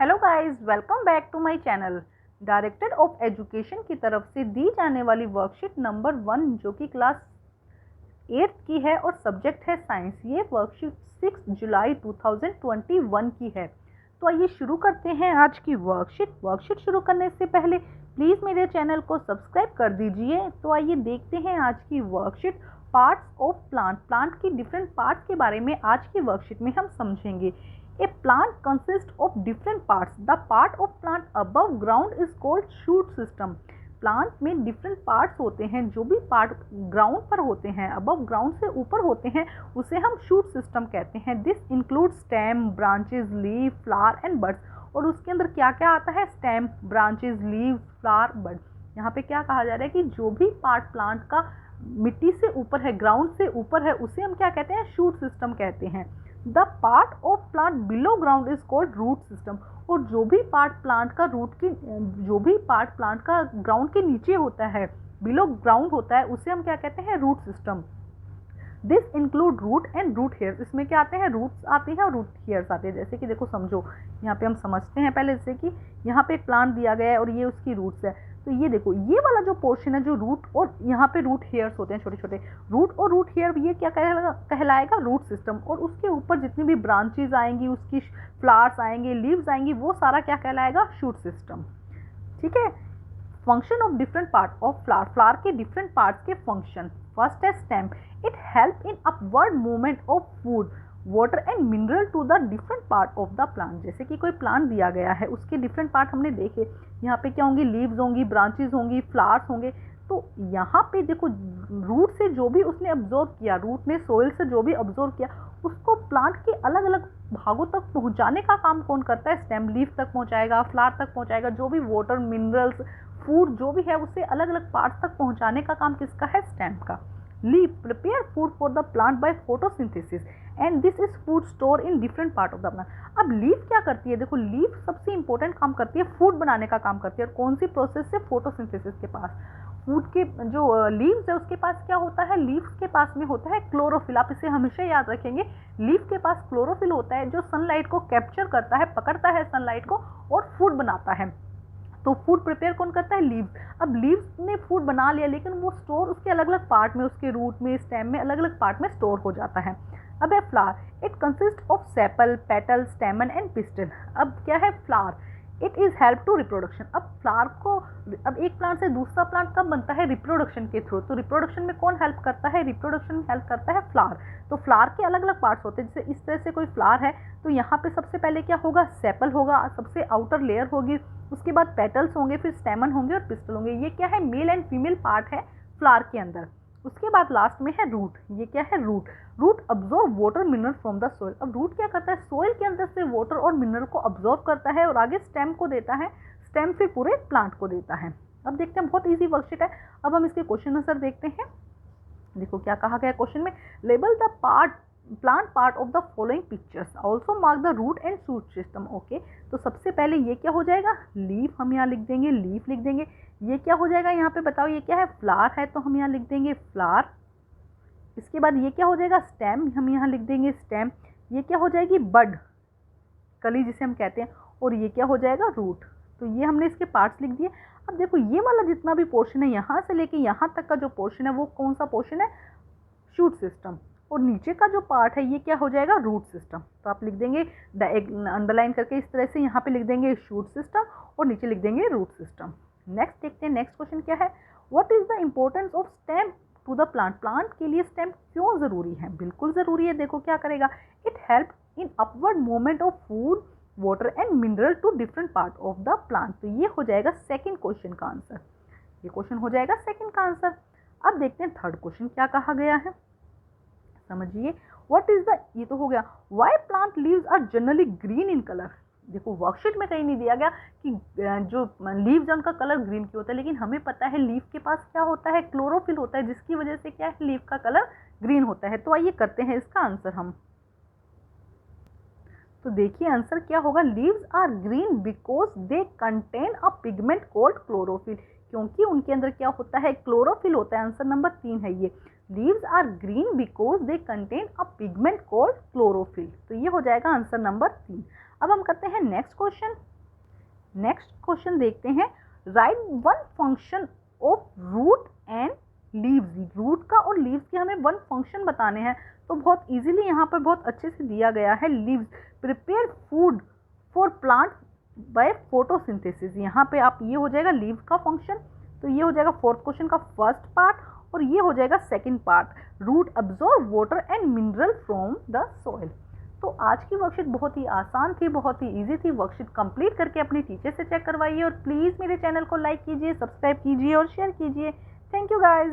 Hello guys, welcome back to my channel. Director of education की तरफ से दी जाने वाली वर्कशीट नंबर 1 जो कि क्लास 8 की है और सब्जेक्ट है साइंस। ये वर्कशीट 6 जुलाई 2021 की है। तो आइए शुरू करते हैं आज की वर्कशीट शुरू करने से पहले प्लीज़ मेरे चैनल को सब्सक्राइब कर दीजिए। तो आइए देखते हैं आज की वर्कशीट। पार्ट्स ऑफ प्लांट की डिफरेंट पार्ट्स के बारे में आज की वर्कशीट में हम समझेंगे। A plant consists of different parts. The part of plant above ground is called shoot system. Plant में डिफरेंट पार्ट्स होते हैं। जो भी पार्ट ग्राउंड पर होते हैं, अबव ग्राउंड से ऊपर होते हैं, उसे हम शूट सिस्टम कहते हैं। This include stem, branches, leave, flower and buds. और उसके अंदर क्या क्या आता है? स्टेम, ब्रांचेज, लीव, फ्लावर, बड। यहाँ पे क्या कहा जा रहा है कि जो भी पार्ट प्लांट का मिट्टी से ऊपर है, ग्राउंड से ऊपर है, उसे हम क्या कहते हैं? शूट सिस्टम कहते हैं। The part of plant below ground is called root system. और जो भी पार्ट प्लांट का ग्राउंड के नीचे होता है, बिलो ग्राउंड होता है, उसे हम क्या कहते हैं? Root system. This include root and root hairs. इसमें क्या आते हैं? रूट्स आते हैं और रूट हेयर्स आते हैं। जैसे कि देखो, समझो, यहाँ पे हम समझते हैं पहले। जैसे कि यहाँ पे एक प्लांट दिया गया है और ये उसकी रूट्स है। तो ये देखो, ये वाला जो पोर्शन है, जो रूट और यहाँ पे रूट हेयर्स होते हैं, छोटे छोटे रूट और रूट हेयर, ये क्या कहलाएगा? Root system. और उसके ऊपर जितनी भी ब्रांचेज आएंगी, उसकी फ्लावर्स आएंगे, लीव्स आएंगी, वो सारा क्या कहलाएगा? Shoot system. ठीक है। Function of different part of flower के डिफरेंट पार्ट्स के फंक्शन। फर्स्ट है stem. It help in upward movement of food, water and mineral to the different part of the plant. जैसे कि कोई प्लांट दिया गया है, उसके डिफरेंट पार्ट हमने देखे। यहाँ पे क्या होंगी? लीव्स होंगी, ब्रांचेस होंगी, फ्लावर्स होंगे। तो यहाँ पे देखो, रूट से जो भी उसने ऑब्जर्व किया, रूट ने सोइल से जो भी ऑब्जर्व किया, उसको प्लांट के अलग अलग भागों तक पहुँचाने का काम कौन करता है? स्टेम। लीफ तक पहुँचाएगा, फ्लावर तक पहुँचाएगा, जो भी वाटर, मिनरल्स, फूड जो भी है, उसे अलग अलग पार्ट्स तक पहुँचाने का काम किसका है? स्टेम का। Leaf prepare food for the plant by photosynthesis and this is food store in different part of the plant. अब लीफ क्या करती है? देखो, लीफ सबसे इंपॉर्टेंट काम करती है, फूड बनाने का काम करती है। और कौन सी प्रोसेस से? फोटोसिंथेसिस के पास। फूड के जो लीव्स है, उसके पास क्या होता है? लीव्स के पास में होता है क्लोरोफिल। आप इसे हमेशा याद रखेंगे। लीफ के पास क्लोरोफिल होता है, जो सनलाइट को कैप्चर करता है, पकड़ता है सनलाइट को और फूड बनाता है। तो फूड प्रिपेयर कौन करता है? लीव्स। अब लीव्स ने फूड बना लिया, लेकिन वो स्टोर उसके अलग अलग पार्ट में, उसके रूट में, स्टेम में, अलग अलग पार्ट में स्टोर हो जाता है। अब है flower. It consist of sepal, petal, stamen and pistil. अब क्या है? Flower. It is help to reproduction. अब फ्लावर को, अब एक प्लांट से दूसरा प्लांट कब बनता है? रिप्रोडक्शन के थ्रू। तो रिप्रोडक्शन में कौन हेल्प करता है? रिप्रोडक्शन में हेल्प करता है फ्लावर। तो फ्लावर के अलग अलग पार्ट्स होते हैं। जैसे इस तरह से कोई फ्लावर है, तो यहाँ पे सबसे पहले क्या होगा? सेपल होगा, सबसे आउटर लेयर होगी। उसके बाद पेटल्स होंगे, फिर स्टेमन होंगे और पिस्टल होंगे। ये क्या है? मेल एंड फीमेल पार्ट है फ्लावर के अंदर। उसके बाद लास्ट में है रूट। ये क्या है? Root. Root absorb water mineral from the soil. अब रूट क्या करता है? सोइल के अंदर से वाटर और मिनरल को अब्जॉर्व करता है और आगे स्टेम को देता है। स्टेम फिर पूरे प्लांट को देता है। अब देखते हैं, बहुत इजी वर्कशीट है। अब हम इसके क्वेश्चन आंसर देखते हैं। देखो क्या कहा गया क्वेश्चन में। Label the plant part of the following pictures, also mark the root and shoot system. Okay, तो सबसे पहले ये क्या हो जाएगा? लीफ। हम यहाँ लिख देंगे, लीफ लिख देंगे। ये क्या हो जाएगा? यहाँ पे बताओ, ये क्या है? फ्लावर है, तो हम यहाँ लिख देंगे फ्लावर। इसके बाद ये क्या हो जाएगा? स्टेम। हम यहाँ लिख देंगे स्टेम। ये क्या हो जाएगी? बड, कली जिसे हम कहते हैं। और ये क्या हो जाएगा? रूट। तो ये हमने इसके पार्ट्स लिख दिए। अब देखो, ये वाला जितना भी पोर्शन है, यहाँ से लेके यहाँ तक का जो पोर्शन है, वो कौन सा पोर्शन है? Shoot system. और नीचे का जो पार्ट है, ये क्या हो जाएगा? Root system. तो आप लिख देंगे अंडरलाइन करके, इस तरह से यहाँ पे लिख देंगे शूट सिस्टम और नीचे लिख देंगे रूट सिस्टम। नेक्स्ट देखते हैं, नेक्स्ट क्वेश्चन क्या है। What is the importance of stem to the plant. Plant के लिए स्टेम क्यों जरूरी है? बिल्कुल जरूरी है। देखो क्या करेगा? It help in upward movement of food, water and mineral to different part of the plant. तो ये हो जाएगा सेकेंड क्वेश्चन का आंसर। ये क्वेश्चन हो जाएगा सेकेंड का आंसर। अब देखते हैं थर्ड क्वेश्चन क्या कहा गया है। समझिए, व्हाट इज द, ये तो हो गया। Why plant leaves are generally green in colour. देखो, वर्कशीट में कहीं नहीं दिया गया कि जो लीव्स है उनका कलर ग्रीन क्यों होता है, लेकिन हमें पता है लीफ के पास क्या होता है? क्लोरोफिल होता है, जिसकी वजह से क्या है? लीफ का कलर ग्रीन होता है। तो आइए करते हैं इसका आंसर हम। तो देखिए आंसर क्या होगा। Leaves are green because they contain a pigment called chlorophyll. क्योंकि उनके अंदर क्या होता है? क्लोरोफिल होता है। आंसर नंबर 3 है ये। Leaves are green because they contain a pigment called chlorophyll. तो ये हो जाएगा आंसर नंबर 3। अब हम करते हैं नेक्स्ट क्वेश्चन। नेक्स्ट क्वेश्चन देखते हैं, write one function of root and leaves. Root का और लीव्स के हमें वन फंक्शन बताने हैं, तो बहुत इजीली यहाँ पर बहुत अच्छे से दिया गया है। Leaves prepare food for plant by photosynthesis. यहाँ पे आप ये हो जाएगा लीव्स का फंक्शन, तो ये हो जाएगा फोर्थ क्वेश्चन का फर्स्ट पार्ट, और ये हो जाएगा second part, root absorb water and mineral from the soil. तो आज की वर्कशीट बहुत ही आसान थी, बहुत ही इजी थी। वर्कशीट कंप्लीट करके अपने टीचर से चेक करवाइए और प्लीज़ मेरे चैनल को लाइक कीजिए, सब्सक्राइब कीजिए और शेयर कीजिए। Thank you guys.